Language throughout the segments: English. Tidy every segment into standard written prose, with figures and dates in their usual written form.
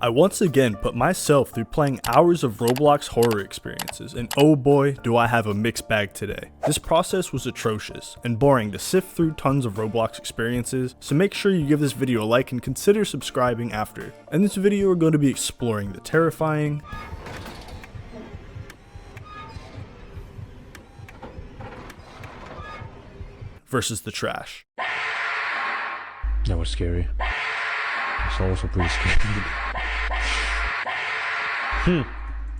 I once again put myself through playing hours of Roblox horror experiences, and oh boy do I have a mixed bag today. This process was atrocious and boring to sift through tons of Roblox experiences, so make sure you give this video a like and consider subscribing after. In this video we're going to be exploring the terrifying, versus the trash. That was scary. It's also pretty scary.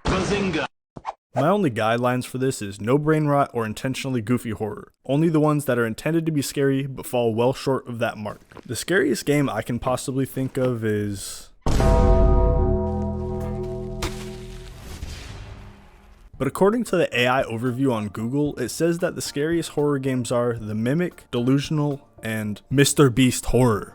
Bazinga! My only guidelines for this is no brain rot or intentionally goofy horror, only the ones that are intended to be scary but fall well short of that mark. The scariest game I can possibly think of is... But according to the AI overview on Google, it says that the scariest horror games are The Mimic, Delusional, and Mr. Beast Horror.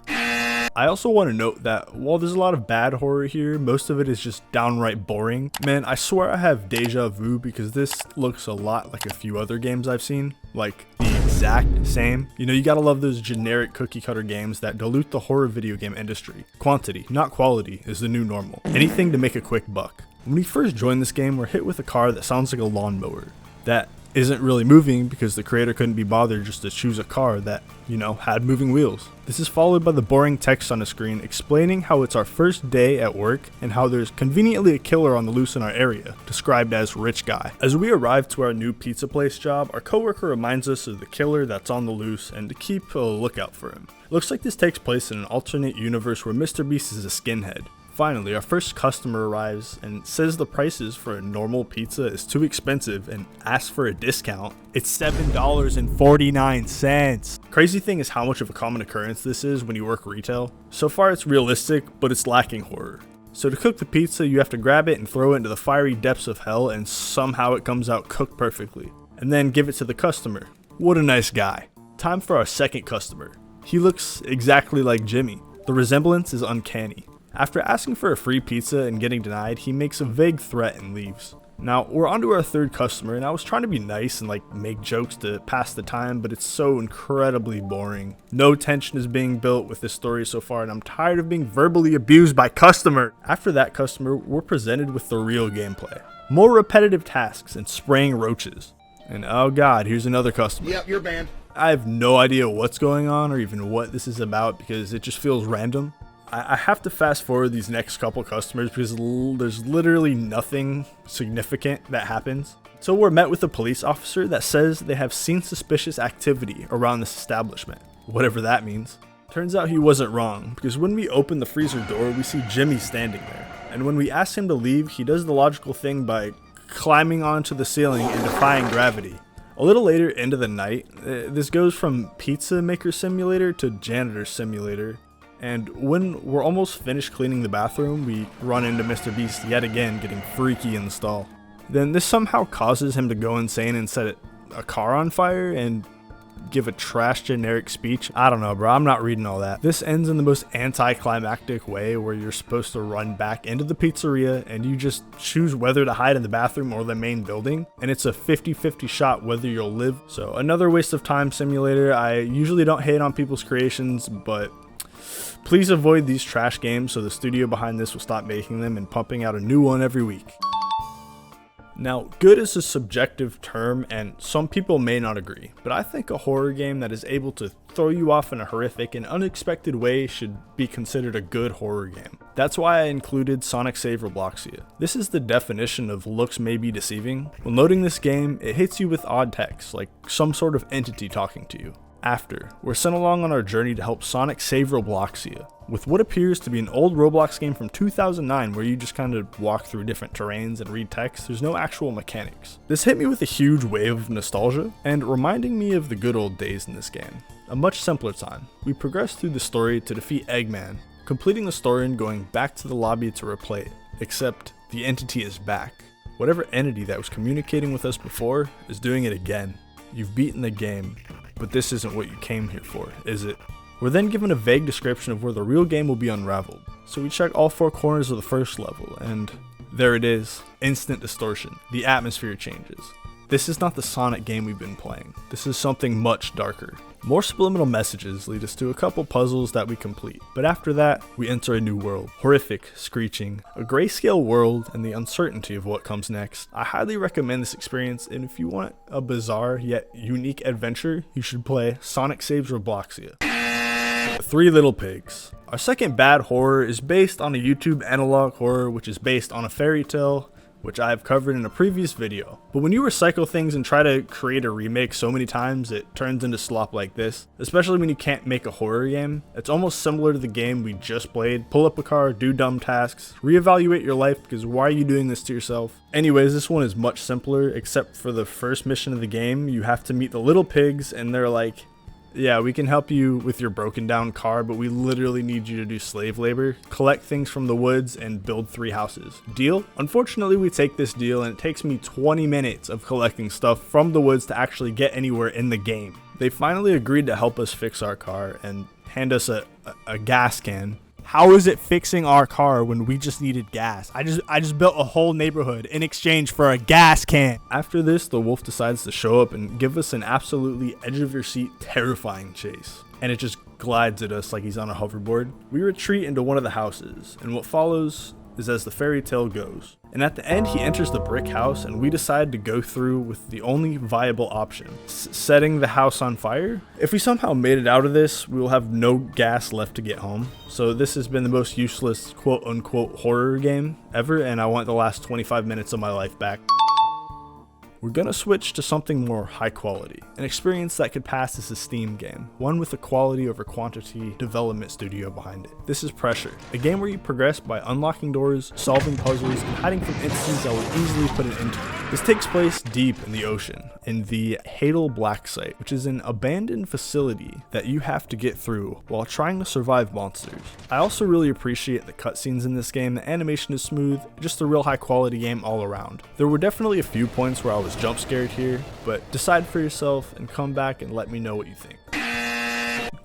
I also want to note that while there's a lot of bad horror here, most of it is just downright boring. Man, I swear I have deja vu because this looks a lot like a few other games I've seen. Like, the exact same. You know, you gotta love those generic cookie cutter games that dilute the horror video game industry. Quantity, not quality, is the new normal. Anything to make a quick buck. When we first joined this game, we're hit with a car that sounds like a lawnmower. That isn't really moving because the creator couldn't be bothered just to choose a car that, you know, had moving wheels. This is followed by the boring text on the screen explaining how it's our first day at work and how there's conveniently a killer on the loose in our area, described as Rich Guy. As we arrive to our new pizza place job, our coworker reminds us of the killer that's on the loose and to keep a lookout for him. It looks like this takes place in an alternate universe where Mr. Beast is a skinhead. Finally, our first customer arrives and says the prices for a normal pizza is too expensive and asks for a discount. It's $7.49. Crazy thing is how much of a common occurrence this is when you work retail. So far it's realistic, but it's lacking horror. So to cook the pizza, you have to grab it and throw it into the fiery depths of hell and somehow it comes out cooked perfectly. And then give it to the customer. What a nice guy. Time for our second customer. He looks exactly like Jimmy. The resemblance is uncanny. After asking for a free pizza and getting denied, he makes a vague threat and leaves. Now, we're on to our third customer, and I was trying to be nice and make jokes to pass the time, but it's so incredibly boring. No tension is being built with this story so far, and I'm tired of being verbally abused by customer. After that customer, we're presented with the real gameplay. More repetitive tasks and spraying roaches. And oh god, here's another customer. Yep, you're banned. I have no idea what's going on or even what this is about because it just feels random. I have to fast forward these next couple customers because there's literally nothing significant that happens. So we're met with a police officer that says they have seen suspicious activity around this establishment, whatever that means. Turns out he wasn't wrong because when we open the freezer door, we see Jimmy standing there. And when we ask him to leave, he does the logical thing by climbing onto the ceiling and defying gravity. A little later into the night, this goes from pizza maker simulator to janitor simulator. And when we're almost finished cleaning the bathroom, we run into Mr. Beast yet again getting freaky in the stall. Then this somehow causes him to go insane and set a car on fire and give a trash generic speech. I don't know, bro, I'm not reading all that. This ends in the most anticlimactic way where you're supposed to run back into the pizzeria and you just choose whether to hide in the bathroom or the main building. And it's a 50-50 shot whether you'll live. So another waste of time simulator. I usually don't hate on people's creations, but please avoid these trash games so the studio behind this will stop making them and pumping out a new one every week. Now, good is a subjective term and some people may not agree, but I think a horror game that is able to throw you off in a horrific and unexpected way should be considered a good horror game. That's why I included Sonic Save Robloxia. This is the definition of looks may be deceiving. When loading this game, it hits you with odd text, like some sort of entity talking to you. After, we're sent along on our journey to help Sonic save Robloxia, with what appears to be an old Roblox game from 2009 where you just kind of walk through different terrains and read text. There's no actual mechanics. This hit me with a huge wave of nostalgia and reminding me of the good old days in this game. A much simpler time. We progress through the story to defeat Eggman, completing the story and going back to the lobby to replay it, except the entity is back. Whatever entity that was communicating with us before is doing it again. You've beaten the game, but this isn't what you came here for, is it? We're then given a vague description of where the real game will be unraveled. So we check all four corners of the first level, and there it is. Instant distortion. The atmosphere changes. This is not the Sonic game we've been playing. This is something much darker. More subliminal messages lead us to a couple puzzles that we complete, but after that, we enter a new world. Horrific, screeching, a grayscale world, and the uncertainty of what comes next. I highly recommend this experience, and if you want a bizarre yet unique adventure, you should play Sonic Saves Robloxia. Three Little Pigs. Our second bad horror is based on a YouTube analog horror, which is based on a fairy tale, which I have covered in a previous video. But when you recycle things and try to create a remake so many times, it turns into slop like this, especially when you can't make a horror game. It's almost similar to the game we just played. Pull up a car, do dumb tasks, reevaluate your life because why are you doing this to yourself? Anyways, this one is much simpler, except for the first mission of the game. You have to meet the little pigs and they're like, yeah, we can help you with your broken down car, but we literally need you to do slave labor, collect things from the woods, and build 3 houses. Deal? Unfortunately, we take this deal and it takes me 20 minutes of collecting stuff from the woods to actually get anywhere in the game. They finally agreed to help us fix our car and hand us a gas can. How is it fixing our car when we just needed gas? I just built a whole neighborhood in exchange for a gas can. After this, the wolf decides to show up and give us an absolutely edge of your seat terrifying chase. And it just glides at us like he's on a hoverboard. We retreat into one of the houses, and what follows is as the fairy tale goes. And at the end, he enters the brick house, and we decide to go through with the only viable option, setting the house on fire. If we somehow made it out of this, we will have no gas left to get home. So this has been the most useless quote-unquote horror game ever, and I want the last 25 minutes of my life back. We're gonna switch to something more high quality, an experience that could pass as a Steam game, one with a quality over quantity development studio behind it. This is Pressure, a game where you progress by unlocking doors, solving puzzles, and hiding from entities that will easily put an end to you. This takes place deep in the ocean, in the Hadal Black Site, which is an abandoned facility that you have to get through while trying to survive monsters. I also really appreciate the cutscenes in this game. The animation is smooth, just a real high quality game all around. There were definitely a few points where I was jump scared here, but decide for yourself and come back and let me know what you think.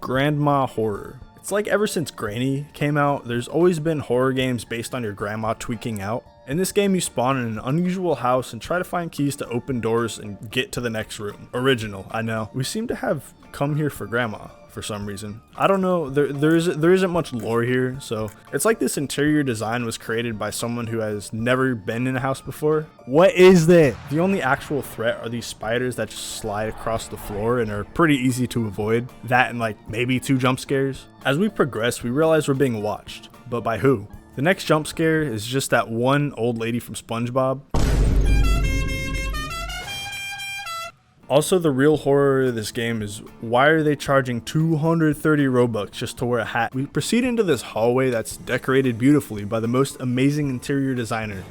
Grandma horror. It's like ever since Granny came out, there's always been horror games based on your grandma tweaking out. In this game, you spawn in an unusual house and try to find keys to open doors and get to the next room. Original, I know. We seem to have come here for grandma for some reason. I don't know, there isn't much lore here, so it's like this interior design was created by someone who has never been in a house before. What is that? The only actual threat are these spiders that just slide across the floor and are pretty easy to avoid. That and like maybe 2 jump scares. As we progress, we realize we're being watched, but by who? The next jump scare is just that one old lady from SpongeBob. Also, the real horror of this game is why are they charging 230 Robux just to wear a hat? We proceed into this hallway that's decorated beautifully by the most amazing interior designer,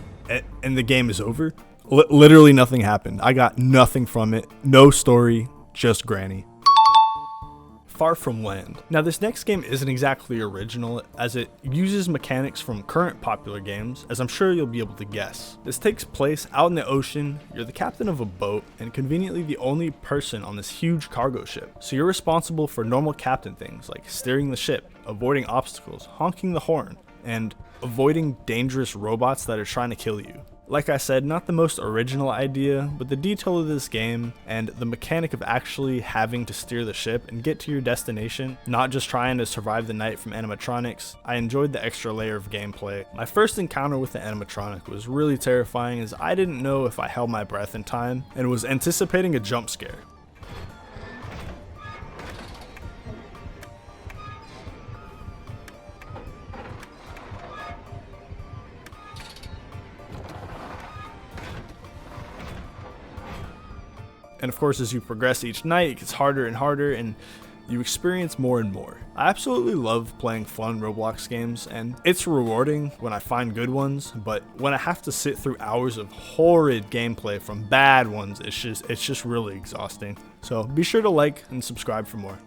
and the game is over. Literally nothing happened. I got nothing from it. No story, just Granny. Far From Land. Now this next game isn't exactly original as it uses mechanics from current popular games, as I'm sure you'll be able to guess. This takes place out in the ocean. You're the captain of a boat and conveniently the only person on this huge cargo ship. So you're responsible for normal captain things like steering the ship, avoiding obstacles, honking the horn, and avoiding dangerous robots that are trying to kill you. Like I said, not the most original idea, but the detail of this game and the mechanic of actually having to steer the ship and get to your destination, not just trying to survive the night from animatronics, I enjoyed the extra layer of gameplay. My first encounter with the animatronic was really terrifying as I didn't know if I held my breath in time and was anticipating a jump scare. And of course, as you progress each night, it gets harder and harder and you experience more and more. I absolutely love playing fun Roblox games, and it's rewarding when I find good ones, but when I have to sit through hours of horrid gameplay from bad ones, it's just really exhausting. So be sure to like and subscribe for more.